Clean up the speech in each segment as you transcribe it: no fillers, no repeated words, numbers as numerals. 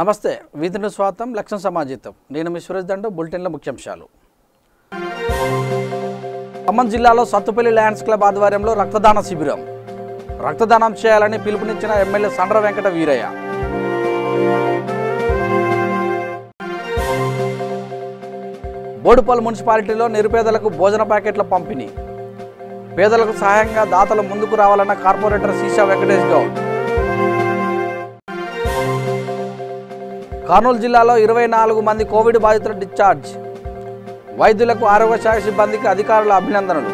నమస్తే వీధిని స్వాగతం లక్ష్యం సమాజితం నేను మీ సురేష్ దండు బులెటిన్ల ముఖ్యాంశాలు ఖమ్మం జిల్లాలో సత్తుపల్లి లయన్స్ క్లబ్ ఆధ్వర్యంలో రక్తదాన శిబిరం రక్తదానం చేయాలని పిలుపునిచ్చిన ఎమ్మెల్యే సండ్ర వెంకట వీరయ్య బోడుపల్లి మున్సిపాలిటీలో నిరుపేదలకు భోజన ప్యాకెట్ల పంపిణీ పేదలకు సహాయంగా దాతలు ముందుకు రావాలన్న కార్పొరేటర్ సీసా వెంకటేష్ గౌడ్ కర్నూలు జిల్లాలో 24 మంది కోవిడ్ బాధితులు డిశ్చార్జ్ వైద్యులకు ఆరోగ్య శాఖ సిబ్బందికి అధికారుల అభినందనలు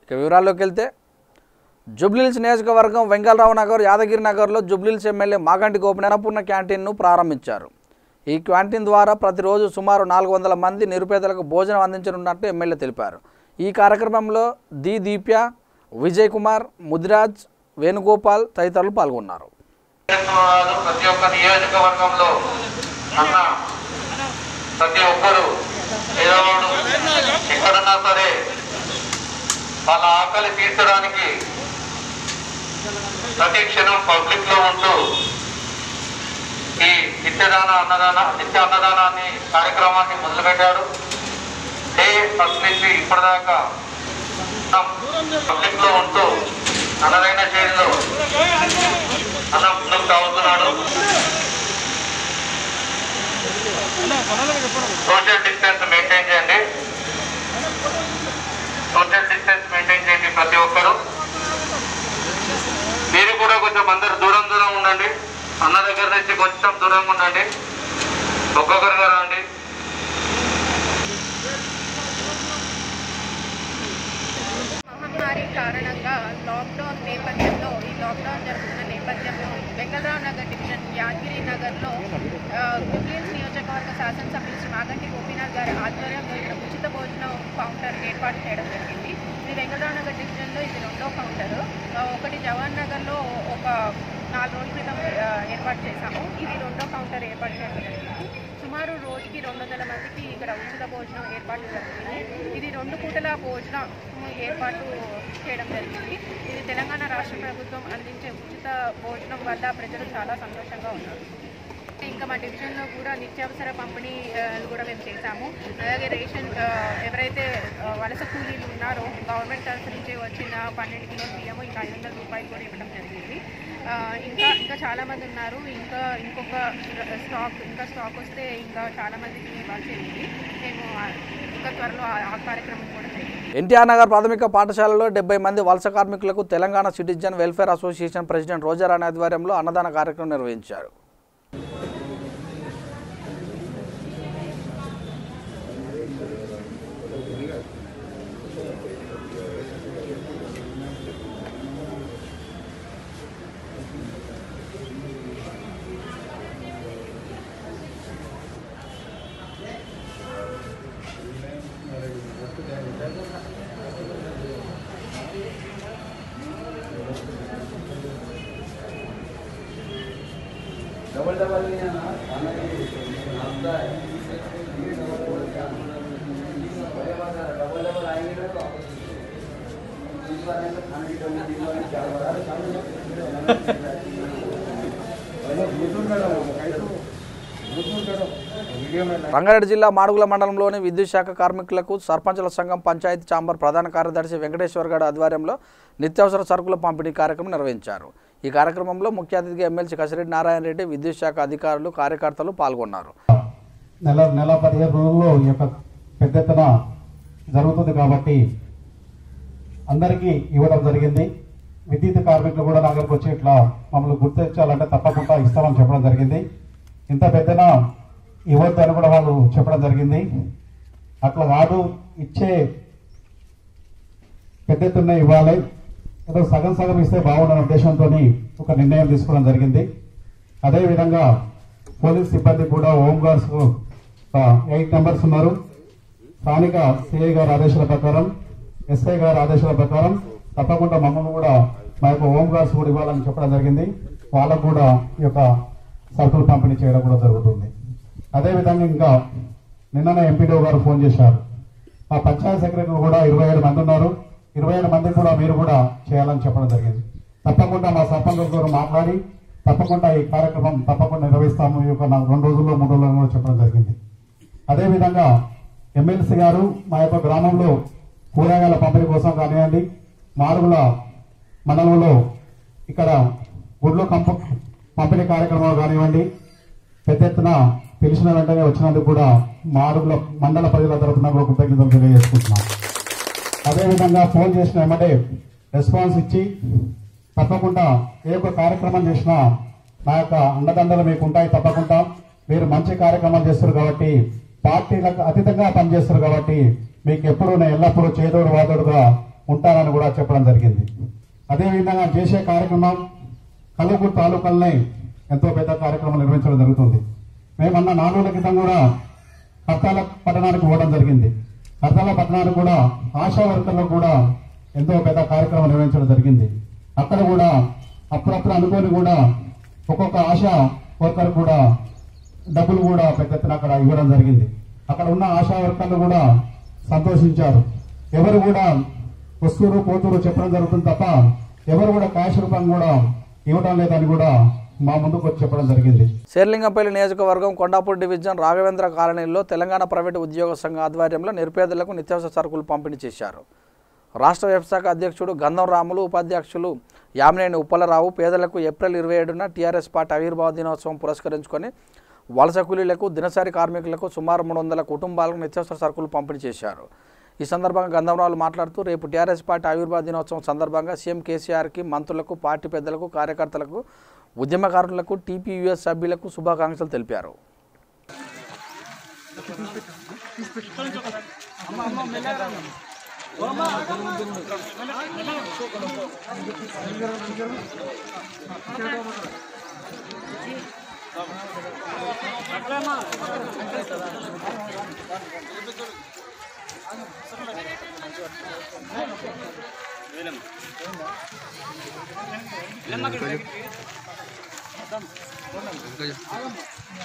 ఇక వివరాల్లోకి వెళ్తే జూబ్లీహిల్స్ నియోజకవర్గం వెంగళరావు నగర్ యాదగిరి నగర్లో జూబ్లీహిల్స్ ఎమ్మెల్యే మాగంటి గోపినాథ్ క్యాంటీన్ను ప్రారంభించారు ఈ క్యాంటీన్ ద్వారా ప్రతిరోజు సుమారు 400 మంది నిరుపేదలకు భోజనం అందించనున్నట్టు ఎమ్మెల్యే తెలిపారు ఈ కార్యక్రమంలో దీప్య విజయ్ కుమార్ ముదిరాజ్ వేణుగోపాల్ తదితరులు పాల్గొన్నారు ప్రతి ఒక్క నియోజకవర్గంలో అన్న ప్రతి ఒక్కరు పేదవాడు ఎక్కడన్నా సరే వాళ్ళ ఆకలి తీర్చడానికి ప్రతి క్షణం పబ్లిక్ లో ఉంటూ ఈ నిత్య అన్నదానాన్ని కార్యక్రమాన్ని మొదలుపెట్టాడు డే ఫస్ట్ నుంచి ఇప్పటిదాకా పబ్లిక్ లో ఉంటూ అన్నదైన శైలిలో అన్న ముందుకు సాగుతున్నాడు సోషల్ డిస్టెన్స్ మెయింటైన్ చేయండి ప్రతి ఒక్కరు మీరు కూడా కొంచెం అందరు దూరం ఉండండి అన్న దగ్గర నుంచి కొంచెం దూరంగా ఉండండి ఒక్కొక్కరుగా రండి మహమ్మారి కారణంగా లాక్డౌన్ నేపథ్యంలో ఈ లాక్డౌన్ జరుగుతున్న నేపథ్యంలో వెంగళరావు నగర్ డివిజన్ యాదగిరి నగర్లో జూబ్లీహిల్స్ నియోజకవర్గ శాసనసభ్యులు శ్రీ మాగంటి గోపినాథ్ గారి ఆధ్వర్యంలో ఇక్కడ ఉచిత భోజనం కౌంటర్ ఏర్పాటు చేయడం జరిగింది. ఇది వెంగళరావు నగర్ డివిజన్లో ఇది 2వ కౌంటరు. ఒకటి జవహర్ నగర్లో ఒక 4 రోజుల క్రితం ఏర్పాటు చేశాము. ఇది 2వ కౌంటర్ ఏర్పాటు చేయడం జరిగింది. సుమారు రోజుకి 200 మందికి ఇక్కడ ఉచిత భోజనం ఏర్పాటు జరిగింది. ఇది 2 పూటల భోజనం ఏర్పాటు చేయడం జరిగింది. ఇది తెలంగాణ రాష్ట్ర ప్రభుత్వం అందించే ఉచిత భోజనం వల్ల ప్రజలు చాలా సంతోషంగా ఉన్నారు. ఇంకా మా డివిజన్లో కూడా నిత్యావసర పంపిణీ కూడా మేము చేశాము. అలాగే రేషన్ ఎవరైతే వలస కూలీలు ఉన్నారో గవర్నమెంట్ తరఫు నుంచి వచ్చిన 12 కిలోల బియ్యము ఇంకా 500 రూపాయలు కూడా ఇవ్వడం జరిగింది. ఇంకా చాలామంది ఉన్నారు. ఇంకొక స్టాక్ వస్తే ఇంకా చాలామందికి ఇవ్వాల్సి ఉంది. మేము ఇంకా త్వరలో ఆ కార్యక్రమం కూడా చేయాలి. ఎన్టీఆర్ నగర్ ప్రాథమిక పాఠశాలలో 70 మంది వలస కార్మికులకు Telangana citizen welfare association president Roja Rani ఆధ్వర్యంలో అన్నదాన కార్యక్రమం నిర్వహించారు. రంగారెడ్డి జిల్లా మాడుగుల మండలంలోని విద్యుత్ శాఖ కార్మికులకు సర్పంచుల సంఘం పంచాయతీ ఛాంబర్ ప్రధాన కార్యదర్శి వెంకటేశ్వర్ గౌడ్ ఆధ్వర్యంలో నిత్యావసర సరుకుల పంపిణీ కార్యక్రమం నిర్వహించారు. ఈ కార్యక్రమంలో ముఖ్య అతిథిగా ఎమ్మెల్సీ కసిరెడ్డి నారాయణ రెడ్డి, విద్యుత్ శాఖ అధికారులు, కార్యకర్తలు పాల్గొన్నారు. నెల 15 రోజుల్లో ఈ యొక్క పెద్ద ఎత్తున జరుగుతుంది కాబట్టి అందరికీ ఇవ్వడం జరిగింది. విద్యుత్ కార్మికులు కూడా నా దగ్గరకు వచ్చి ఇట్లా మమ్మల్ని గుర్తించాలంటే తప్పకుండా ఇస్తామని చెప్పడం జరిగింది. ఇంత పెద్దన ఇవ్వద్దు అని కూడా వాళ్ళు చెప్పడం జరిగింది. అట్లా కాదు, ఇచ్చే పెద్ద ఎత్తున ఇవ్వాలి, ఏదో సగం ఇస్తే బాగుండని ఉద్దేశంతో ఒక నిర్ణయం తీసుకోవడం జరిగింది. అదేవిధంగా పోలీస్ సిబ్బంది కూడా హోంగార్డ్స్ 8 మెంబర్స్ ఉన్నారు. స్థానిక సిఐ గారి ఆదేశాల ప్రకారం, ఎస్ఐ గారి ఆదేశాల ప్రకారం తప్పకుండా మమ్మల్ని కూడా మా యొక్క హోంగార్డ్స్ కూడా ఇవ్వాలని చెప్పడం జరిగింది. వాళ్ళకు కూడా ఈ యొక్క సరుకులు పంపిణీ చేయడం కూడా జరుగుతుంది. అదేవిధంగా ఇంకా నిన్ననే ఎంపీడీఓ గారు ఫోన్ చేశారు. ఆ పంచాయత్ సెక్రటరీ కూడా 27 మంది ఉన్నారు. 27 మంది కూడా మీరు కూడా చేయాలని చెప్పడం జరిగింది. తప్పకుండా మా సర్పంచులతో మాట్లాడి తప్పకుండా ఈ కార్యక్రమం తప్పకుండా నిర్వహిస్తాము. ఈ యొక్క 2 రోజుల్లో 3 రోజుల్లో కూడా చెప్పడం జరిగింది. అదేవిధంగా ఎమ్మెల్సీ గారు మా యొక్క గ్రామంలో కూరగాయల పంపిణీ కోసం కానివ్వండి, మారుగుల మండలంలో ఇక్కడ గుడ్లు పంపిణీ కార్యక్రమాలు కానివ్వండి, పెద్ద ఎత్తున పిలిచిన వెంటనే వచ్చినందుకు కూడా మారుగుల మండల ప్రజల తరఫున కూడా కృతజ్ఞతలు తెలియజేసుకుంటున్నాం. అదేవిధంగా ఫోన్ చేసిన వెంబడే రెస్పాన్స్ ఇచ్చి తప్పకుండా ఏ ఒక్క కార్యక్రమం చేసినా నా యొక్క అండదండలు మీకు ఉంటాయి. తప్పకుండా మీరు మంచి కార్యక్రమాలు చేస్తారు కాబట్టి, పార్టీలకు అతీతంగా పనిచేస్తారు కాబట్టి మీకు ఎప్పుడు నేను ఎల్లప్పుడూ చేదోడు వాదోడుగా ఉంటానని కూడా చెప్పడం జరిగింది. అదేవిధంగా చేసే కార్యక్రమం కల్లూరు తాలూకాలనే ఎంతో పెద్ద కార్యక్రమం నిర్వహించడం జరుగుతుంది. మేమన్న 4 రోజుల క్రితం కూడా కర్తాల పట్టణానికి పోవడం జరిగింది. కర్తాల పట్టణానికి కూడా ఆశా వర్కర్లకు కూడా ఎంతో పెద్ద కార్యక్రమం నిర్వహించడం జరిగింది. అక్కడ కూడా అప్పుడప్పుడు అనుకోని కూడా ఒక్కొక్క ఆశా వర్కర్ కూడా డబ్బులు కూడా పెద్ద ఎత్తున అక్కడ ఇవ్వడం జరిగింది. అక్కడ ఉన్న ఆశా వర్కర్లు కూడా సంతోషించారు. ఎవరు కూడా వస్తువులు పోతులు చెప్పడం జరుగుతుంది తప్ప ఎవరు కూడా క్యాష్ రూపం కూడా ఇవ్వడం లేదని కూడా మా ముందుకు వచ్చి చెప్పడం జరిగింది. శేర్లింగంపల్లి నియోజకవర్గం కొండాపూర్ డివిజన్ రాఘవేంద్ర కాలనీలో తెలంగాణ ప్రైవేటు ఉద్యోగ సంఘ ఆధ్వర్యంలో నిరుపేదలకు నిత్యావసర సరుకులు పంపిణీ చేశారు. రాష్ట్ర వ్యవసాయ అధ్యక్షుడు గంధం రాములు, ఉపాధ్యక్షులు యామినేని ఉప్పలరావు పేదలకు ఏప్రిల్ 27న టీఆర్ఎస్ పార్టీ ఆవిర్భావ దినోత్సవం పురస్కరించుకొని వలస కూలీలకు, దినసరి కార్మికులకు సుమారు 300 కుటుంబాలకు నిత్యావసర సరుకులు పంపిణీ చేశారు. ఈ సందర్భంగా గంధంరావులు మాట్లాడుతూ రేపు టీఆర్ఎస్ పార్టీ ఆవిర్భావ దినోత్సవం సందర్భంగా సీఎం కేసీఆర్కి, మంత్రులకు, పార్టీ పెద్దలకు, కార్యకర్తలకు, ఉద్యమకారులకు, టీపీయూఎస్ సభ్యులకు శుభాకాంక్షలు తెలిపారు.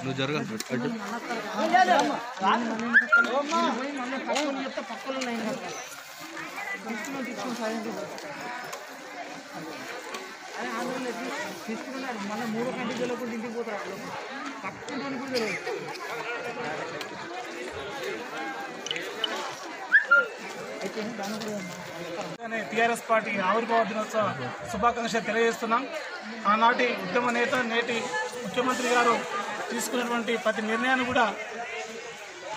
నువ్వు జరగాలి. తీసుకున్నారు మళ్ళీ 3 గంటల కూడా ఇంటికి పోతారు. టీఆర్ఎస్ పార్టీ ఆవిర్భావ దినోత్సవ శుభాకాంక్షలు తెలియజేస్తున్నాం. ఆనాటి ఉద్యమ నేత, నేటి ముఖ్యమంత్రి గారు తీసుకున్నటువంటి ప్రతి నిర్ణయాన్ని కూడా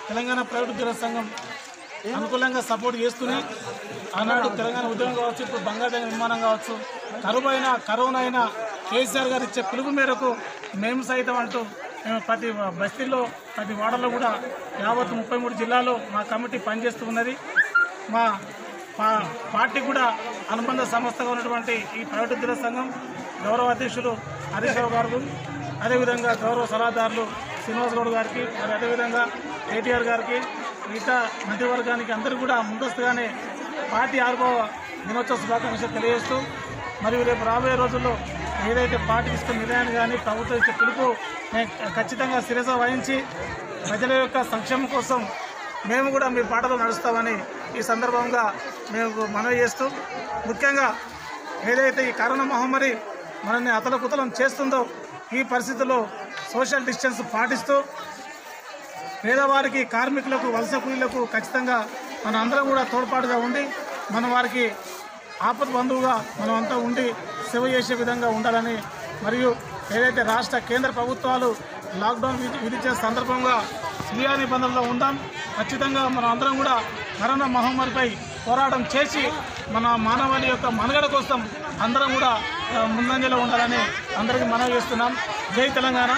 తెలంగాణ ప్రైవేట్ ఉద్యోగ సంఘం అనుకూలంగా సపోర్ట్ చేస్తూనే ఆనాడు తెలంగాణ ఉద్యమం కావచ్చు, ఇప్పుడు బంగాళాదేవి నిర్మాణం కావచ్చు, కరోనా అయినా కేసీఆర్ గారు ఇచ్చే పిలుపు మేరకు మేము సైతం అంటూ మేము ప్రతి బస్తీల్లో, ప్రతి వాడలో కూడా యావత్ 33 జిల్లాలో మా కమిటీ పనిచేస్తూ ఉన్నది. మా పార్టీ కూడా అనుబంధ సంస్థగా ఉన్నటువంటి ఈ ప్రైవేట్ ఉద్యోగ సంఘం గౌరవ అధ్యక్షులు హరీష్ రావు గారు, అదేవిధంగా గౌరవ సలహాదారులు శ్రీనివాస్ గౌడ్ గారికి, మరి అదేవిధంగా కేటీఆర్ గారికి, మిగతా మంత్రివర్గానికి అందరూ కూడా ముందస్తుగానే పార్టీ ఆవిర్భావ దినోత్సవ శుభాకాంక్షలు తెలియజేస్తూ, మరియు రేపు రాబోయే రోజుల్లో ఏదైతే పార్టీ తీసుకున్న నిర్ణయాన్ని కానీ ప్రభుత్వం ఇచ్చే పిలుపు ఖచ్చితంగా శిరస వహించి ప్రజల యొక్క సంక్షేమం కోసం మేము కూడా మీ బాటలో నడుస్తామని ఈ సందర్భంగా మేము మనవి చేస్తూ, ముఖ్యంగా ఏదైతే ఈ కరోనా మహమ్మారి మనల్ని అతలకుతలం చేస్తుందో ఈ పరిస్థితుల్లో సోషల్ డిస్టెన్స్ పాటిస్తూ పేదవారికి, కార్మికులకు, వలస కూలీలకు ఖచ్చితంగా మన అందరం కూడా తోడ్పాటుగా ఉండి మనం వారికి ఆపద బంధువుగా మనం అంతా ఉండి సేవ చేసే విధంగా ఉండాలని, మరియు ఏదైతే రాష్ట్ర కేంద్ర ప్రభుత్వాలు లాక్డౌన్ విధించే సందర్భంగా స్వీయ నిబంధనలో ఉందాం. ఖచ్చితంగా మనం అందరం కూడా కరోనా మహమ్మారిపై పోరాటం చేసి మన మానవాళి యొక్క మనుగడ కోసం అందరం కూడా ముందంజలో ఉండాలని అందరికీ మనవి చేస్తున్నాం. జై తెలంగాణ,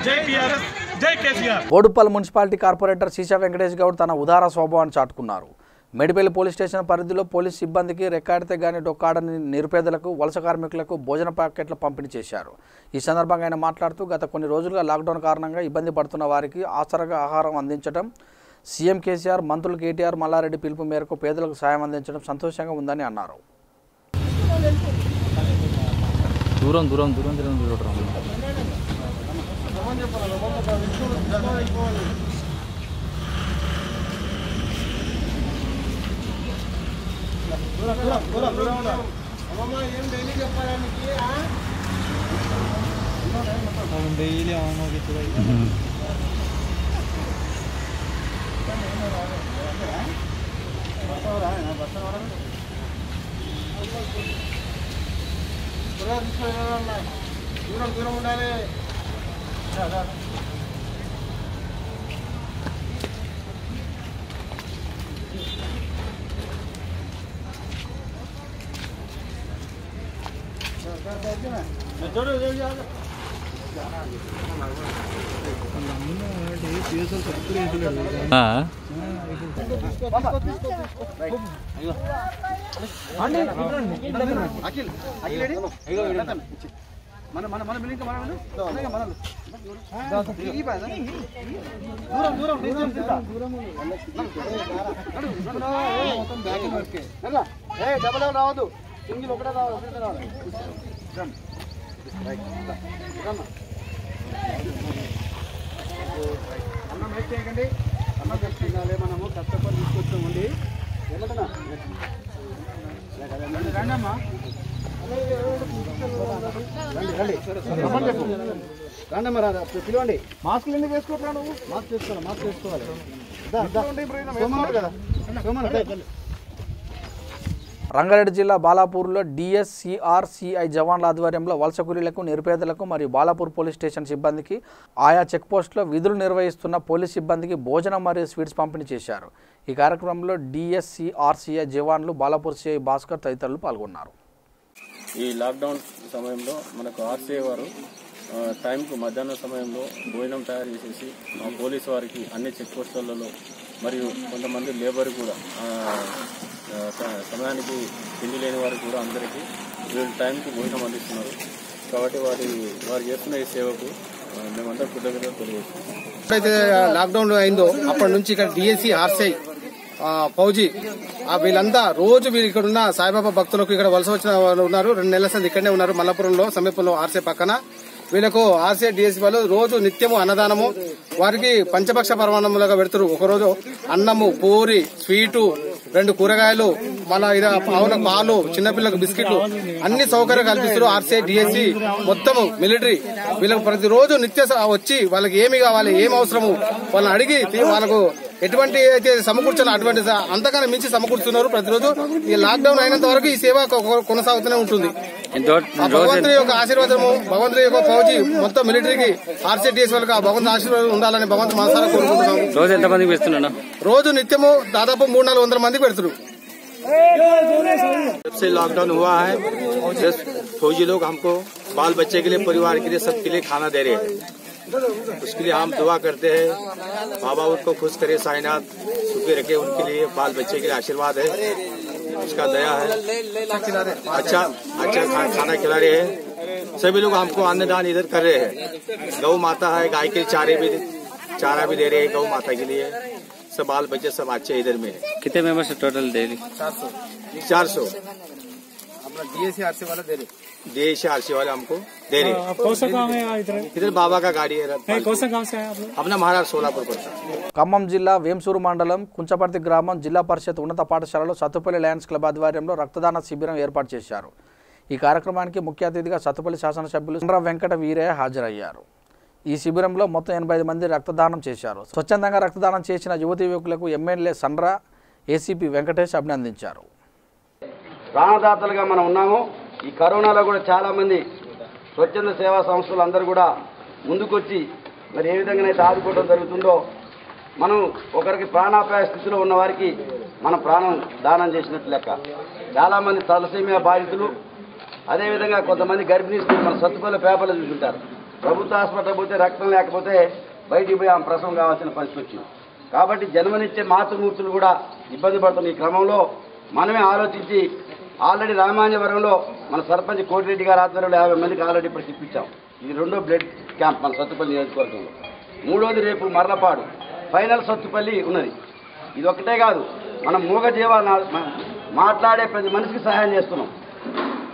జై టీఆర్ఎస్, జై కేసీఆర్. బోడుప్పల్ మున్సిపాలిటీ కార్పొరేటర్ సీసా వెంకటేష్ గౌడ్ తన ఉదార స్వభావాన్ని చాటుకున్నారు. మేడిపల్లి పోలీస్ స్టేషన్ పరిధిలో పోలీస్ సిబ్బందికి రెక్కాడితే గాని డొక్కాడని నిరుపేదలకు, వలస కార్మికులకు భోజన ప్యాకెట్ల పంపిణీ చేశారు. ఈ సందర్భంగా ఆయన మాట్లాడుతూ గత కొన్ని రోజులుగా లాక్డౌన్ కారణంగా ఇబ్బంది పడుతున్న వారికి ఆసరగా ఆహారం అందించడం, సీఎం కేసీఆర్, మంత్రులు కేటీఆర్, మల్లారెడ్డి పిలుపు మేరకు పేదలకు సాయం అందించడం సంతోషంగా ఉందని అన్నారు. దూరం దూరం దూరం దూరం डेली ऑन हो गई दूर ఉండాలి మన మన మన బిల్డింగ్ దూరం డబల్ రావద్దు సింగిల్ ఒకటే రావాలి అన్నం వేస్ట్ చేయకండి అన్నం వేస్ట్ చేయాలి మనము కష్టపడి తీసుకొచ్చామండి వెళ్ళటనా రండమ్మా రండమ్మా రాదా పిలవండి మాస్కులు ఎందుకు వేసుకోవట్లా నువ్వు మాస్క్ వేసుకోవాలి కదా రంగారెడ్డి జిల్లా బాలాపూర్లో డిఎస్సిఆర్సిఐ జవాన్ల ఆధ్వర్యంలో వలస కూలీలకు నిరుపేదలకు మరియు బాలాపూర్ పోలీస్ స్టేషన్ సిబ్బందికి ఆయా చెక్పోస్టులో విధులు నిర్వహిస్తున్న పోలీస్ సిబ్బందికి భోజనం మరియు స్వీట్స్ పంపిణీ చేశారు. ఈ కార్యక్రమంలో డిఎస్సిఆర్సిఐ జవాన్లు, బాలాపూర్ సిఐ భాస్కర్ తదితరులు పాల్గొన్నారు. ఈ లాక్డౌన్ సమయంలో మనకు ఆర్సీఐ వారు టైంకు మధ్యాహ్నం సమయంలో భోజనం తయారు చేసేసి మా పోలీసు వారికి అన్ని చెక్ పోస్టులలో మరియు కొంతమంది లేబర్ కూడా సమయానికి తిండి లేని వారికి కూడా అందరికీ వీళ్ళు టైంకి భోజనం అందిస్తున్నారు. కాబట్టి వారు చేస్తున్న ఈ సేవకు మేమంతా కృతజ్ఞతలు తెలియజేస్తున్నాం. ఎప్పుడైతే లాక్డౌన్ అయిందో అప్పటి నుంచి ఇక్కడ డిఎస్సి ఆర్సీఐ ఫౌజీ వీళ్ళంతా రోజు వీళ్ళు ఇక్కడ ఉన్న సాయిబాబా భక్తులకు ఇక్కడ వలస వచ్చిన వాళ్ళు ఉన్నారు. 2 నెలల సంది ఇక్కడనే ఉన్నారు. మల్లాపురంలో సమీపంలో ఆర్సీఐ పక్కన. వీళ్ళకు ఆర్సీఐ డిఎస్సీ వాళ్ళు రోజు నిత్యము అన్నదానము వారికి పంచపక్ష పరమాన్నములుగా పెడుతున్నారు. ఒకరోజు అన్నము, పూరి, స్వీటు, 2 కూరగాయలు, మళ్ళా ఆవుల పాలు, చిన్నపిల్లలకు బిస్కెట్లు అన్ని సౌకర్యాలు కల్పిస్తారు. ఆర్సీఐ డిఎస్సీ మొత్తము మిలిటరీ వీళ్ళకు ప్రతిరోజు నిత్య వచ్చి వాళ్ళకి ఏమి కావాలి, ఏం అవసరము వాళ్ళని అడిగి వాళ్ళకు ఎటువంటి అయితే సమకూర్చాలో అటువంటి అంతకన్నా మించి సమకూర్చున్నారు. ప్రతిరోజు ఈ లాక్డౌన్ అయినంత వరకు ఈ సేవ కొనసాగుతూనే ఉంటుంది. భగవంతుని యొక్క ఆశీర్వాదము, భగవంతుని యొక్క ఫౌజీ మొత్తం మిలిటరీకి ఆర్సీఐ డిఎస్సీ వాళ్ళకి ఆ భగవంతుని ఆశీర్వాదం ఉండాలని భగవంతుని మనసారా కోరుకుంటున్నాం. రోజు ఎంతమందికి పెడుతున్నా? రోజు నిత్యము దాదాపు 300-400 మందికి పెడుతున్నారు. जब से लॉकडाउन हुआ है फौजी लोग हमको बाल बच्चे के लिए, परिवार के लिए, सबके लिए खाना दे रहे हैं. उसके लिए हम दुआ करते हैं. बाबा उनको खुश करे, साईनाथ सुखी रखे, उनके लिए बाल बच्चे के लिए आशीर्वाद है, उसका दया है. अच्छा खाना खिला रहे हैं. सभी लोग हमको अन्नदान इधर कर रहे हैं. गौ माता है, गाय के चारा भी दे रहे हैं गौ माता के लिए. सब बाल बच्चे सब अच्छे इधर में. कितने मेंबर्स टोटल डेली? 400 अपना डीएससी आरसी वाला दे रहे. डीएससी आरसी वाले हमको दे रहे. कौन सा गाँव है इधर बाबा का गाड़ी है. कौन सा गाँव से है आप लोग? अपना महाराष्ट्र सोलापुर पर. ఖమ్మం జిల్లా వేంసూరు మండలం కుంచపర్తి గ్రామం జిల్లా పరిషత్ ఉన్నత పాఠశాలలో సత్తుపల్లి లయన్స్ క్లబ్ ఆధ్వర్యంలో రక్తదాన శిబిరం ఏర్పాటు చేశారు. ఈ కార్యక్రమానికి ముఖ్య అతిథిగా సత్తుపల్లి శాసనసభ్యులు చంద్ర వెంకట వీరయ్య హాజరయ్యారు. ఈ శిబిరంలో మొత్తం 85 మంది రక్తదానం చేశారు. స్వచ్ఛందంగా రక్తదానం చేసిన యువతీ యువకులకు ఎమ్మెల్యే సండ్ర, ఏసీపీ వెంకటేష్ అభినందించారు. ప్రాణదాతలుగా మనం ఉన్నాము. ఈ కరోనాలో కూడా చాలా మంది స్వచ్ఛంద సేవా సంస్థలు అందరూ కూడా ముందుకొచ్చి మరి ఏ విధంగానైతే ఆదుకోవడం జరుగుతుందో, మనం ఒకరికి ప్రాణాపాయ స్థితిలో ఉన్న వారికి మన ప్రాణం దానం చేసినట్లు లెక్క. చాలామంది తలసేమియా బాధితులు, అదేవిధంగా కొంతమంది గర్భిణీ స్త్రీలు మన సత్తుపల్లి పేపర్లు చూసుంటారు. ప్రభుత్వ హాస్పిటల్ పోతే రక్తం లేకపోతే బయటికి పోయి ఆమె ప్రసవం కావాల్సిన పరిస్థితి వచ్చింది. కాబట్టి జన్మనిచ్చే మాతృమూర్తులు కూడా ఇబ్బంది పడుతున్న ఈ క్రమంలో మనమే ఆలోచించి ఆల్రెడీ రామాంజవరంలో మన సర్పంచ్ కోటిరెడ్డి గారి ఆధ్వర్యంలో 50 మందికి ఆల్రెడీ ఇప్పుడు ఇప్పించాం. ఇది 2వ బ్లడ్ క్యాంప్ మన సత్తుపల్లి నియోజకవర్గంలో. 3వది రేపు మర్లపాడు, ఫైనల్ సత్తుపల్లి ఉన్నది. ఇది ఒక్కటే కాదు, మనం మూగ జీవాల మాట్లాడే ప్రతి మనిషికి సహాయం చేస్తున్నాం.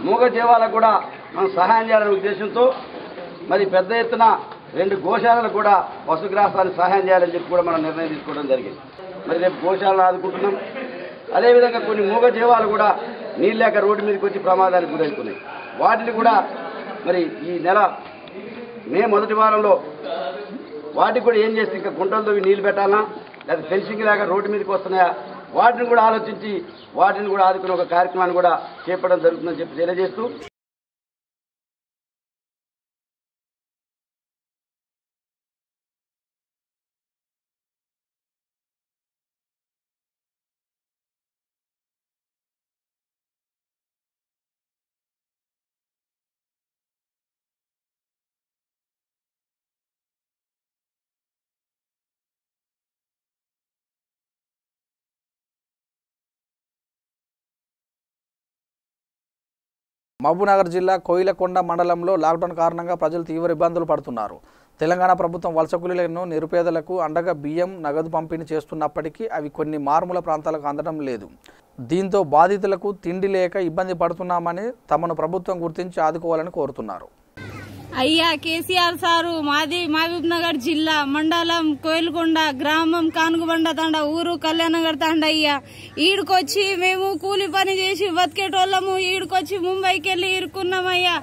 మూగ జీవాలకు కూడా మనం సహాయం చేయాలనే ఉద్దేశంతో మరి పెద్ద ఎత్తున 2 గోశాలకు కూడా పశుగ్రాసాన్ని సహాయం చేయాలని చెప్పి కూడా మనం నిర్ణయం తీసుకోవడం జరిగింది. మరి రేపు గోశాలను ఆదుకుంటున్నాం. అదేవిధంగా కొన్ని మూగ జీవాలు కూడా నీళ్ళు లేక రోడ్డు మీదకి వచ్చి ప్రమాదానికి గురవుతున్నాయి. వాటిని కూడా మరి ఈ నెల మే మొదటి వారంలో వాటికి కూడా ఏం చేస్తే ఇంకా గుంటలతో నీళ్లు పెట్టాలన్నా లేదా ఫెన్సింగ్ లాగా రోడ్డు మీదకి వస్తున్నాయా వాటిని కూడా ఆలోచించి వాటిని కూడా ఆదుకునే ఒక కార్యక్రమాన్ని కూడా చేపట్టడం జరుగుతుందని చెప్పి తెలియజేస్తూ మహబూబ్నగర్ జిల్లా కోయిలకొండ మండలంలో లాక్డౌన్ కారణంగా ప్రజలు తీవ్ర ఇబ్బందులు పడుతున్నారు. తెలంగాణ ప్రభుత్వం వలస కూలీలను నిరుపేదలకు అండగా బియ్యం నగదు పంపిణీ చేస్తున్నప్పటికీ అవి కొన్ని మారుమూల ప్రాంతాలకు అందడం లేదు. దీంతో బాధితులకు తిండి లేక ఇబ్బంది పడుతున్నామని తమను ప్రభుత్వం గుర్తించి ఆదుకోవాలని కోరుతున్నారు. అయ్యా కేసీఆర్ సారు మాది మహబూబ్నగర్ జిల్లా మండలం కోయిలకొండ గ్రామం కానుగుబండ తండ ఊరు కళ్యాణనగర్ తండ అయ్యా ఈడుకొచ్చి మేము కూలి పని చేసి బతికేటోళ్ళము ఈడుకొచ్చి ముంబైకి వెళ్ళి ఇరుక్కున్నామయ్యా.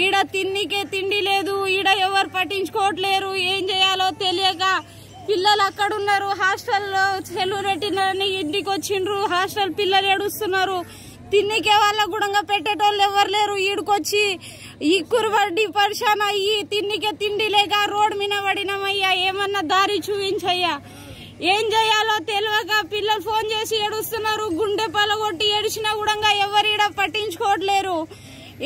ఈడ తిండికే తిండి లేదు, ఈడ ఎవరు పట్టించుకోవట్లేరు. ఏం చేయాలో తెలియక పిల్లలు అక్కడున్నారు, హాస్టల్లో సెలవు పెట్టినని ఇంటికి వచ్చిండ్రు. హాస్టల్ పిల్లలు ఏడుస్తున్నారు, తిన్నికే వాళ్ళకు కూడా పెట్టేటోళ్ళు ఎవరు లేరు. ఈడుకొచ్చి ఇక్కురు పడి పరిశాన్ అయ్యి తిన్నికే తిండి లేక రోడ్డు మీద పడినామయ్యా. ఏమన్నా దారి చూపించయ్యా. ఏం చేయాలో తెలియక పిల్లలు ఫోన్ చేసి ఏడుస్తున్నారు. గుండె పలగొట్టి ఏడిచినా కూడా ఎవరు ఈడ పట్టించుకోవట్లేరు.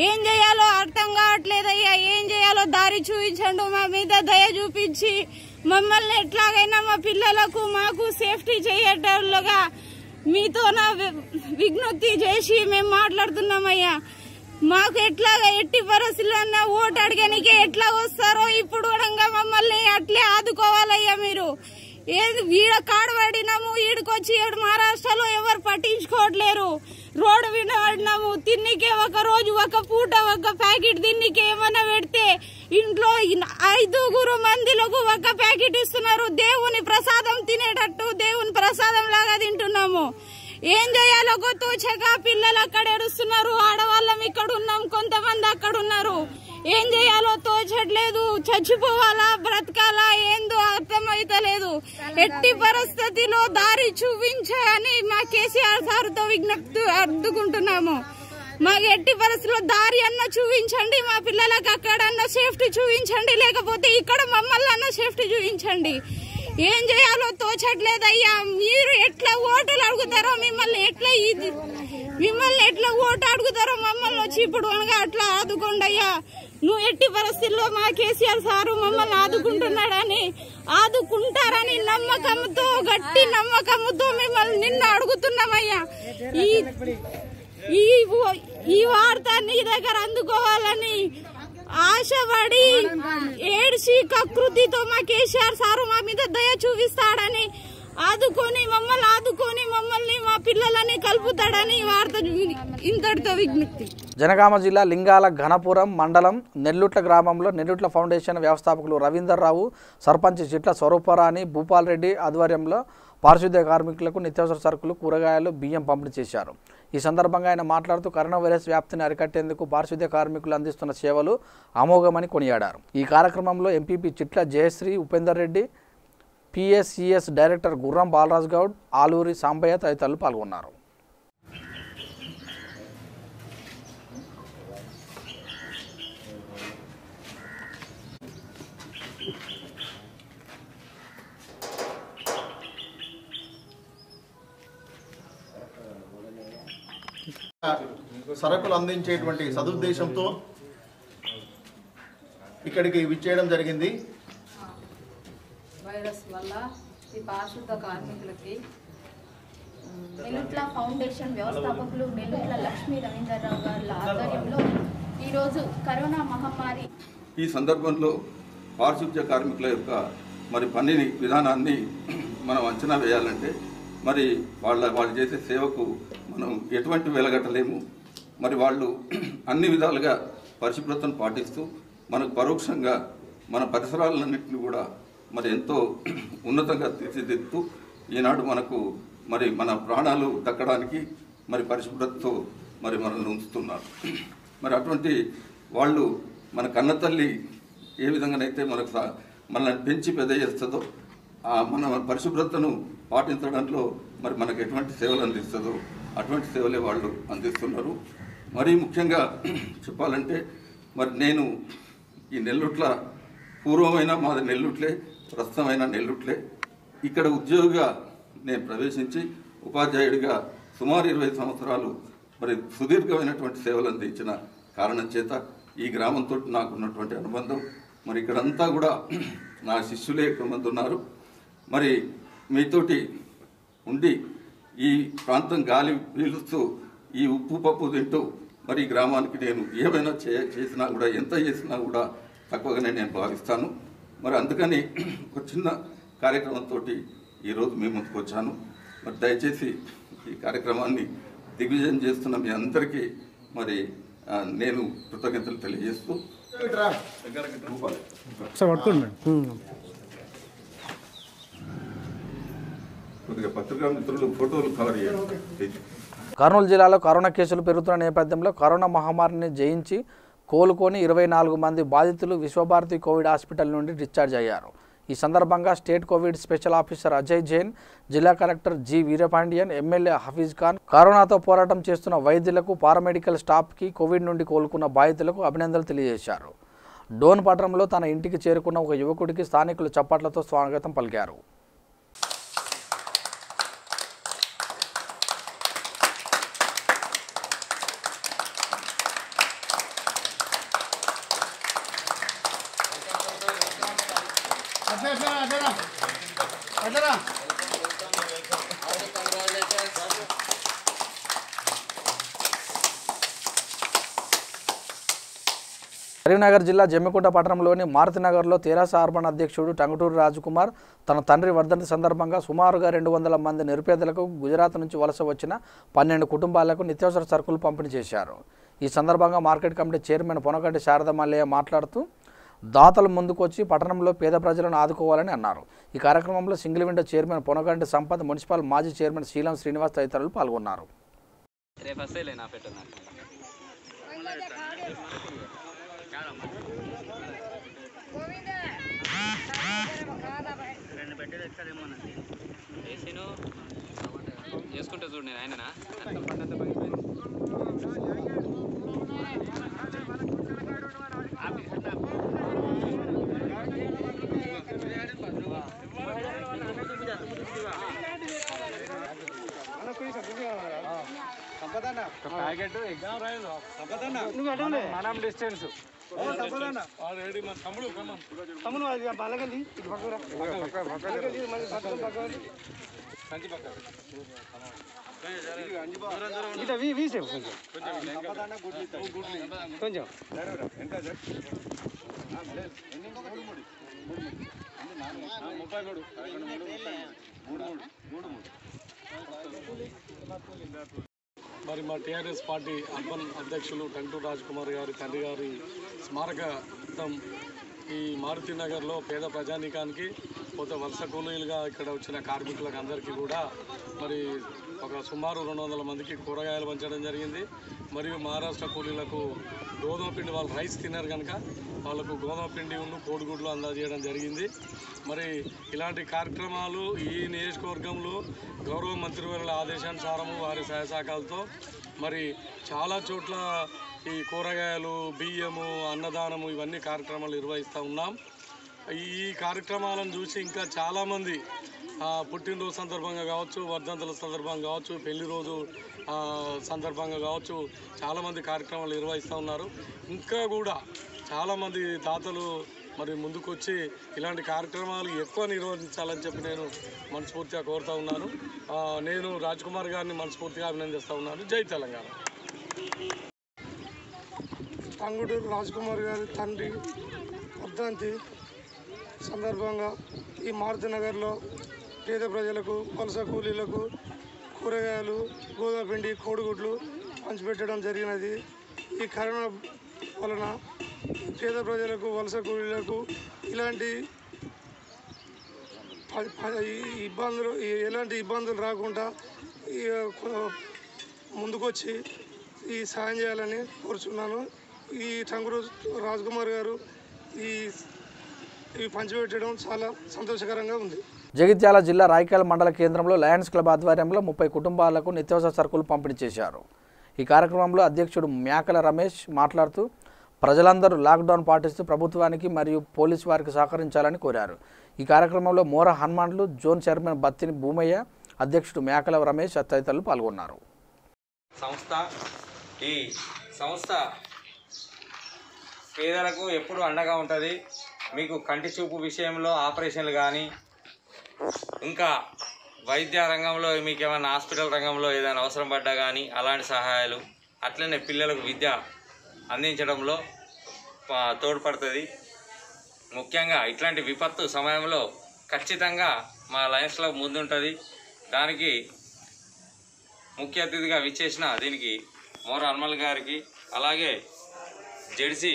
ఏం చేయాలో అర్థం కావట్లేదయ్యా. ఏం చేయాలో దారి చూపించండు. మా మీద దయ చూపించి మమ్మల్ని ఎట్లాగైనా మా పిల్లలకు మాకు సేఫ్టీ చేయటంలోగా మీతో నా విజ్ఞప్తి చేసి మేము మాట్లాడుతున్నామయ్యా. మాకు ఎట్లాగా ఎట్టి పరిస్థితుల్లో ఓటు అడగనికే ఎట్లా వస్తారో ఇప్పుడు కూడా మమ్మల్ని అట్లే ఆదుకోవాలయ్యా. మీరు ఏది ఈడ కాడబడినాము, ఈడుకొచ్చి మహారాష్ట్రలో ఎవరు పట్టించుకోవట్లేరు. రోడ్డు మీద పడినాము, తిన్నికే ఒక రోజు ఒక పూట ఒక ప్యాకెట్ తిన్నికే ఏమన్నా పెడితే ఇంట్లో 5 మందిలకు ఒక ప్యాకెట్ ఇస్తున్నారు. దేవుని ప్రసాదం తినేటట్టు దేవుని ప్రసాదం లాగా తింటున్నాము. ఏం చేయాలో తోచక పిల్లలు అక్కడ ఏడుస్తున్నారు. ఆడవాళ్ళం ఇక్కడ ఉన్నాం, కొంతమంది అక్కడ ఉన్నారు. ఏం చేయాలో తోచట్లేదు. చచ్చిపోవాలా బ్రతకాలా ఏందో అర్థమైతలేదు. ఎట్టి పరిస్థితిలో దారి చూపించని మా కేసీఆర్ సార్తో విజ్ఞప్తి అడ్డుకుంటున్నాము. మాకు ఎట్టి పరిస్థితుల్లో దారి అన్న చూపించండి. మా పిల్లలకు అక్కడన్నా సేఫ్టీ చూపించండి, లేకపోతే ఇక్కడ మమ్మల్ని అన్న సేఫ్టీ చూపించండి. ఏం చేయాలో తోచట్లేదయ్యా. మీరు ఎట్లా ఓటులు అడుగుతారో మిమ్మల్ని ఎట్లా ఓటు అడుగుతారో మమ్మల్ని వచ్చి ఇప్పుడు అనగా అట్లా ఆదుకోండి అయ్యా. నువ్వు ఎట్టి పరిస్థితుల్లో మా కేసీఆర్ సారు మమ్మల్ని ఆదుకుంటారని నమ్మకంతో గట్టి నమ్మకంతో మిమ్మల్ని నిన్న అడుగుతున్నామయ్యా. ఈ వార్త నీ దగ్గర అందుకోవాలని ఆశపడి ఏడ్చి కకృతితో మా కేసీఆర్ సారు మా మీద దయ చూపిస్తాడని ఆదుకొని మమ్మల్ని మా పిల్లలని కలుపుతాడని వార్త ఇంతటితో విజ్ఞప్తి. జనగామ జిల్లా లింగాల ఘనపురం మండలం నెల్లుట్ల గ్రామంలో నెల్లుట్ల ఫౌండేషన్ వ్యవస్థాపకులు రవీందర్ రావు, సర్పంచ్ చిట్ల స్వరూపరాణి భూపాల్ రెడ్డి ఆధ్వర్యంలో పారిశుద్ధ్య కార్మికులకు నిత్యావసర సరుకులు, కూరగాయలు, బియ్యం పంపిణీ చేశారు. ఈ సందర్భంగా ఆయన మాట్లాడుతూ కరోనా వైరస్ వ్యాప్తిని అరికట్టేందుకు పారిశుద్ధ్య కార్మికులు అందిస్తున్న సేవలు అమోఘమని కొనియాడారు. ఈ కార్యక్రమంలో MPP Chitla Jayashree, Upender Reddy, PSCS director Gurram Balaraj Goud, Aluri Sambaiah తదితరులు పాల్గొన్నారు. సరుకులు అందించేటువంటి సదుద్దేశంతో ఇక్కడికి విచ్చేయడం జరిగింది. వైరస్ వల్ల ఈ పారిశుద్ధ కార్మికులకి నెల్లుట్ల ఫౌండేషన్ వ్యవస్థాపకులు నెల్లుట్ల లక్ష్మీ రవీంద్రరావు గారి ఆధ్వర్యంలో ఈరోజు కరోనా మహమ్మారి ఈ సందర్భంలో పారిశుద్ధ్య కార్మికుల యొక్క మరి పని విధానాన్ని మనం అంచనా వేయాలంటే మరి వాళ్ళు చేసే సేవకు మనం ఎటువంటి వెలగట్టలేము. మరి వాళ్ళు అన్ని విధాలుగా పరిశుభ్రతను పాటిస్తూ మనకు పరోక్షంగా మన పరిసరాలన్నింటినీ కూడా మరి ఎంతో ఉన్నతంగా తీర్చిదిద్దుతూ ఈనాడు మనకు మరి మన ప్రాణాలు దక్కడానికి మరి పరిశుభ్రతతో మరి మనల్ని ఉంచుతున్నారు. మరి అటువంటి వాళ్ళు మన కన్నతల్లి ఏ విధంగానైతే మనల్ని పెంచి పెద్ద చేస్తుందో మన పరిశుభ్రతను పాటించడంలో మరి మనకు ఎటువంటి సేవలు అందిస్తుందో అటువంటి సేవలే వాళ్ళు అందిస్తున్నారు. మరీ ముఖ్యంగా చెప్పాలంటే మరి నేను ఈ నెల్లుట్ల పూర్వమైన మాది నెల్లుట్లే, ప్రస్తుతమైన నెల్లుట్లే. ఇక్కడ ఉద్యోగిగా నేను ప్రవేశించి ఉపాధ్యాయుడిగా సుమారు 20 సంవత్సరాలు మరి సుదీర్ఘమైనటువంటి సేవలు అందించిన కారణం చేత ఈ గ్రామంతో నాకున్నటువంటి అనుబంధం మరి ఇక్కడంతా కూడా నా శిష్యులే ఎక్కువ మంది ఉన్నారు. మరి మీతోటి ఉండి ఈ ప్రాంతం గాలి పీలుస్తూ ఈ ఉప్పు పప్పు తింటూ మరి ఈ గ్రామానికి నేను ఏమైనా చేసినా కూడా ఎంత చేసినా కూడా తక్కువగానే నేను భావిస్తాను. మరి అందుకని ఒక చిన్న కార్యక్రమంతో ఈరోజు మీ ముందుకు వచ్చాను. మరి దయచేసి ఈ కార్యక్రమాన్ని దిగ్విజయం చేస్తున్న మీ అందరికీ మరి నేను కృతజ్ఞతలు తెలియజేస్తూ కొద్దిగా పత్రికా మిత్రులు ఫోటోలు కవర్ చేయండి. కర్నూలు జిల్లాలో కరోనా కేసులు పెరుగుతున్న నేపథ్యంలో కరోనా మహమ్మారిని జయించి కోలుకొని 24 మంది బాధితులు విశ్వభారతి కోవిడ్ హాస్పిటల్ నుండి డిశ్చార్జ్ అయ్యారు. ఈ సందర్భంగా state COVID special officer Ajay Jain, జిల్లా collector G Veerapandian, MLA Hafeez Khan, కరోనాతో పోరాటం చేస్తున్న వైద్యులకు, పారామెడికల్ స్టాఫ్కి, కోవిడ్ నుండి కోలుకున్న బాధితులకు అభినందనలు తెలియజేశారు. డోన్ పట్టణంలో తన ఇంటికి చేరుకున్న ఒక యువకుడికి స్థానికులు చప్పట్లతో స్వాగతం పలికారు. కరీంనగర్ జిల్లా జమ్మికుంట పట్టణంలోని మారుతినగర్లో తెరాస అర్బన్ అధ్యక్షుడు టంగుటూరి రాజకుమార్ తన తండ్రి వర్ధంతి సందర్భంగా సుమారుగా 200 మంది నిరుపేదలకు గుజరాత్ నుంచి వలస వచ్చిన 12 కుటుంబాలకు నిత్యావసర సరుకులు పంపిణీ చేశారు. ఈ సందర్భంగా market committee chairman Ponaganti Sharada Mallaiah మాట్లాడుతూ దాతలు ముందుకొచ్చి పట్టణంలో పేద ప్రజలను ఆదుకోవాలని అన్నారు. ఈ కార్యక్రమంలో single window chairman Ponaganti Sampath, municipal మాజీ చైర్మన్ శీలం శ్రీనివాస్ తదితరులు పాల్గొన్నారు. చేసుకుంటే చూడు నేను ఆయననా ప్యాకెట్ ఎగ్జామ్ రాయదు మనం డిస్టెన్స్ తమ్ముడు బాలగల్లి కొంచెం మరి మా టీఆర్ఎస్ పార్టీ అర్బన్ అధ్యక్షులు టంగుటూరి రాజకుమార్ గారి తండ్రి గారి స్మారకార్థం ఈ మారుతినగర్లో పేద ప్రజానీకానికి పోతే వలస కూలీలుగా ఇక్కడ వచ్చిన కార్మికులకు అందరికీ కూడా మరి ఒక సుమారు 200 మందికి కూరగాయలు పంచడం జరిగింది. మరియు మహారాష్ట్ర కూలీలకు గోధుమ పిండి, వాళ్ళు రైస్ తిన్నారు కనుక వాళ్ళకు గోధుమ పిండి కోడిగుడ్లు అందజేయడం జరిగింది. మరి ఇలాంటి కార్యక్రమాలు ఈ నియోజకవర్గంలో గౌరవ మంత్రివర్యుల ఆదేశానుసారము వారి సహాయసహకారాలతో మరి చాలా చోట్ల ఈ కూరగాయలు, బియ్యము, అన్నదానము ఇవన్నీ కార్యక్రమాలు నిర్వహిస్తూ ఉన్నాం. ఈ కార్యక్రమాలను చూసి ఇంకా చాలామంది పుట్టినరోజు సందర్భంగా కావచ్చు, వర్ధంతుల సందర్భంగా కావచ్చు, పెళ్లి రోజు సందర్భంగా కావచ్చు చాలామంది కార్యక్రమాలు నిర్వహిస్తూ ఉన్నారు. ఇంకా కూడా చాలామంది దాతలు మరి ముందుకొచ్చి ఇలాంటి కార్యక్రమాలు ఎక్కువ నిర్వహించాలని చెప్పి నేను మనస్ఫూర్తిగా కోరుతూ ఉన్నాను. నేను రాజ్కుమార్ గారిని మనస్ఫూర్తిగా అభినందిస్తూ ఉన్నాను. జై తెలంగాణ. టంగుటూరి రాజ్కుమార్ గారి తండ్రి వర్ధంతి సందర్భంగా ఈ మారుతినగర్లో పేద ప్రజలకు, వలస కూలీలకు కూరగాయలు, గోధుమ పిండి, కోడిగుడ్లు పంచిపెట్టడం జరిగినది. ఈ కరోనా వలన పేద ప్రజలకు, వలస కూలీలకు ఇలాంటి ఎలాంటి ఇబ్బందులు రాకుండా ముందుకొచ్చి ఈ సాయం చేయాలని కోరుచున్నాను. ఈ టంగుటూరి రాజ్కుమార్ గారు ఈ ఇవి పంచిపెట్టడం చాలా సంతోషకరంగా ఉంది. జగిత్యాల జిల్లా రాయకల్ మండల కేంద్రంలో లయన్స్ క్లబ్ ఆధ్వర్యంలో 30 కుటుంబాలకు నిత్యావసర సరుకులు పంపిణీ చేశారు. ఈ కార్యక్రమంలో అధ్యక్షుడు మ్యాకల రమేష్ మాట్లాడుతూ ప్రజలందరూ లాక్డౌన్ పాటిస్తూ ప్రభుత్వానికి మరియు పోలీసు వారికి సహకరించాలని కోరారు. ఈ కార్యక్రమంలో మోర హనుమాన్లు, జోన్ చైర్మన్ బత్తిని భూమయ్య, అధ్యక్షుడు మ్యాకల రమేష్ తదితరులు పాల్గొన్నారు. ఈ సంస్థ పేదలకు ఎప్పుడు అండగా ఉంటుంది. మీకు కంటి చూపు విషయంలో ఆపరేషన్లు కానీ, ఇంకా వైద్య రంగంలో మీకు ఏమైనా హాస్పిటల్ రంగంలో ఏదైనా అవసరం పడ్డా కానీ అలాంటి సహాయాలు, అట్లనే పిల్లలకు విద్య అందించడంలో తోడ్పడుతుంది. ముఖ్యంగా ఇట్లాంటి విపత్తు సమయంలో ఖచ్చితంగా మా లయన్స్ క్లబ్ ముందుంటుంది. దానికి ముఖ్య అతిథిగా విచ్చేసిన దీనికి మోర హనుమల్ గారికి, అలాగే జెడ్సీ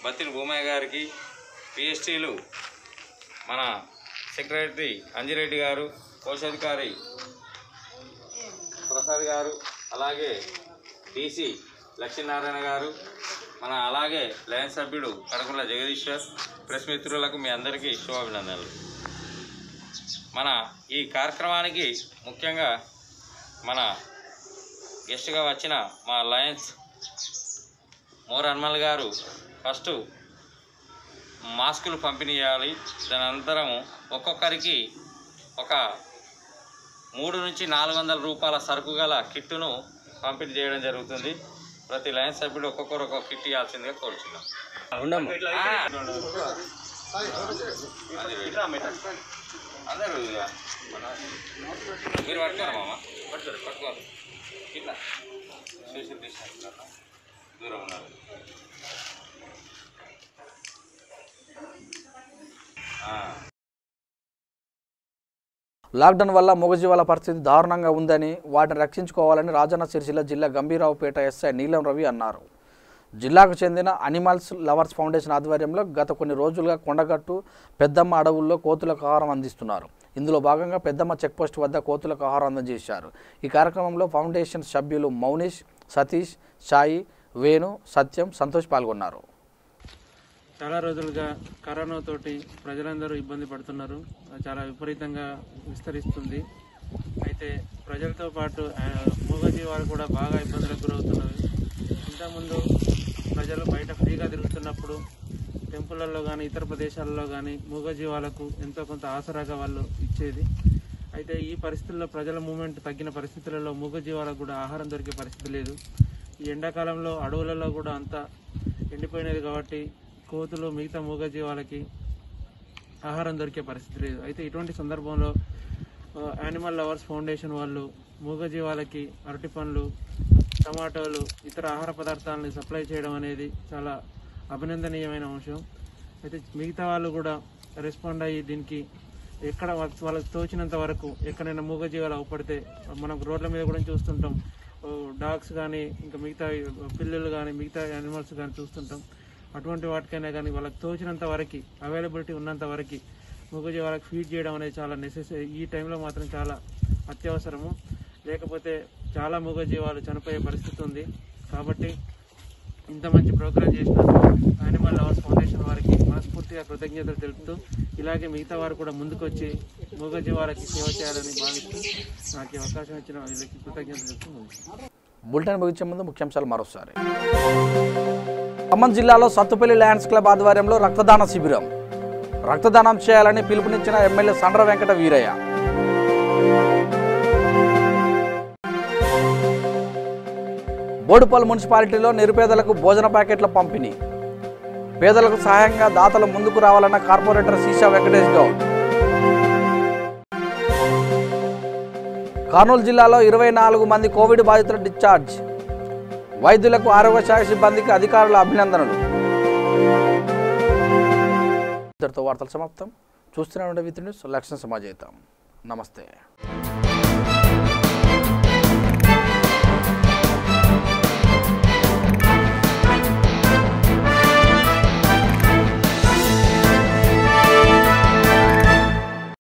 బత్తిని భూమయ్య గారికి, పిఎస్టీలు మన సెక్రటరీ అంజిరెడ్డి గారు, కోశాధికారి ప్రసాద్ గారు, అలాగే డీసీ లక్ష్మీనారాయణ గారు, మన అలాగే లయన్స్ సభ్యుడు కడకుల జగదీశ్వర్, ప్రెస్ మిత్రులకు మీ అందరికీ శుభాభినందనలు. మన ఈ కార్యక్రమానికి ముఖ్యంగా మన గెస్ట్గా వచ్చిన మా లయన్స్ మోర హనుమల్ గారు ఫస్ట్ మాస్కులు పంపిణీ చేయాలి. దాని అనంతరము ఒక్కొక్కరికి ఒక 300 నుంచి 400 రూపాయల సరుకు గల కిట్టును పంపిణీ చేయడం జరుగుతుంది. ప్రతి లయన్స్ సభ్యుడు ఒక్కొక్కరు ఒక్కొక్క కిట్ ఇవ్వాల్సిందిగా కోరుచున్నాం. అందరూ మీరు పట్టుకోరు మామ, పట్టుకోరు ఇట్లా సోషల్ డిస్టెన్స్ దూరం ఉన్నారు. లాక్డౌన్ వల్ల మూగజీవాల పరిస్థితి దారుణంగా ఉందని, వాటిని రక్షించుకోవాలని రాజన్న సిరిసిల్ల జిల్లా గంభీరావుపేట ఎస్ఐ నీలం రవి అన్నారు. జిల్లాకు చెందిన అనిమల్స్ లవర్స్ ఫౌండేషన్ ఆధ్వర్యంలో గత కొన్ని రోజులుగా కొండగట్టు, పెద్దమ్మ అడవుల్లో కోతులకు ఆహారం అందిస్తున్నారు. ఇందులో భాగంగా పెద్దమ్మ చెక్పోస్ట్ వద్ద కోతులకు ఆహారం అందజేశారు. ఈ కార్యక్రమంలో ఫౌండేషన్ సభ్యులు మౌనిష్, సతీష్, సాయి, వేణు, సత్యం, సంతోష్ పాల్గొన్నారు. చాలా రోజులుగా కరోనాతోటి ప్రజలందరూ ఇబ్బంది పడుతున్నారు. చాలా విపరీతంగా విస్తరిస్తుంది. అయితే ప్రజలతో పాటు మూగజీవాలు కూడా బాగా ఇబ్బందులకు గురవుతున్నవి. ఇంతకుముందు ప్రజలు బయట ఫ్రీగా తిరుగుతున్నప్పుడు టెంపుల్లలో కానీ ఇతర ప్రదేశాలలో కానీ మూగజీవాలకు ఎంతో కొంత ఆసరాగా వాళ్ళు ఇచ్చేది. అయితే ఈ పరిస్థితుల్లో ప్రజల మూమెంట్ తగ్గిన పరిస్థితులలో మూగజీవాలకు కూడా ఆహారం దొరికే పరిస్థితి లేదు. ఈ ఎండాకాలంలో అడవులలో కూడా అంతా ఎండిపోయినది కాబట్టి కోతులు, మిగతా మూగజీవాలకి ఆహారం దొరికే పరిస్థితి లేదు. అయితే ఇటువంటి సందర్భంలో యానిమల్ లవర్స్ ఫౌండేషన్ వాళ్ళు మూగజీవాలకి అరటి పండ్లు, టమాటోలు, ఇతర ఆహార పదార్థాలను సప్లై చేయడం అనేది చాలా అభినందనీయమైన అంశం. అయితే మిగతా వాళ్ళు కూడా రెస్పాండ్ అయ్యి దీనికి ఎక్కడ వాళ్ళకి తోచినంత వరకు ఎక్కడైనా మూగజీవాలు అవపడితే, మనం రోడ్ల మీద కూడా చూస్తుంటాం, డాగ్స్ కానీ ఇంకా మిగతా పిల్లలు కానీ మిగతా యానిమల్స్ కానీ చూస్తుంటాం. అటువంటి వాటికైనా కానీ వాళ్ళకి తోచినంత వరకు, అవైలబిలిటీ ఉన్నంత వరకు మూగజీవాలకు ఫీడ్ చేయడం అనేది చాలా నెసెసరీ. ఈ టైంలో మాత్రం చాలా అత్యవసరము. లేకపోతే చాలా మూగజీవాలు చనిపోయే పరిస్థితి ఉంది. కాబట్టి ఇంత మంచి ప్రోగ్రాం చేసిన యానిమల్ లవర్స్ ఫౌండేషన్ వారికి మనస్ఫూర్తిగా కృతజ్ఞతలు తెలుపుతూ, ఇలాగే మిగతా వారు కూడా ముందుకొచ్చి మూగజీవాలకి సేవ చేయాలని భావిస్తూ నాకు ఈ అవకాశం ఇచ్చిన వీళ్ళకి కృతజ్ఞతలు తెలుపుతూ బులెటిన్ ముగించే ముందు ముఖ్యాంశాలు మరోసారి. ఖమ్మం జిల్లాలో సత్తుపల్లి లయన్స్ క్లబ్ ఆధ్వర్యంలో రక్తదాన శిబిరం. రక్తదానం చేయాలని పిలుపునిచ్చిన ఎమ్మెల్యే సండ్ర వెంకట వీరయ్య. బోడుపల్లి మున్సిపాలిటీలో నిరుపేదలకు భోజన ప్యాకెట్ల పంపిణీ. పేదలకు సహాయంగా దాతలు ముందుకు రావాలన్న కార్పొరేటర్ సీసా వెంకటేష్ గౌడ్. కర్నూలు జిల్లాలో 24 మంది కోవిడ్ బాధితులు డిశ్చార్జ్. వైద్యులకు, ఆరోగ్య శాఖ సిబ్బందికి అధికారుల అభినందనలు. వార్తలు సమాప్తం. చూస్తూనే ఉండే విత్ న్యూస్. లక్ష్యం సమాజేతం. నమస్తే.